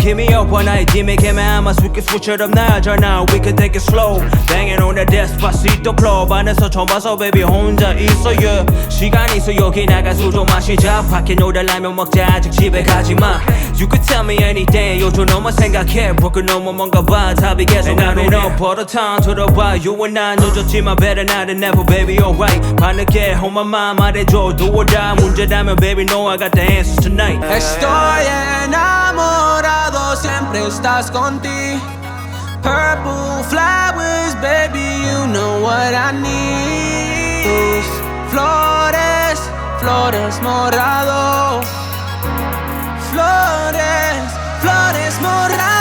Keep me up one night 기믹해면 아마 수줍처럼 나잖아 We could take it slow Banging on that Despacito club 안에서 처음 봐서 baby 혼자 있어 yeah 시간 있어 여기 나가 술 좀 마시자 밖에 놀달라면 먹자 아직 집에 가지마 You could tell me anything 요즘 너만 생각해 broken 너무 뭔가 봐 답이 계속 나를 너 버릇한 들어봐 You and I 늦었지만 better not than never baby alright 밤늦게 험한만 말해줘 do or die 문제라면 baby no I got the answers tonight Estoy enamorado siempre estás contigo Purple flowers baby you know what I need Tus flores, flores morado Flores, flores morado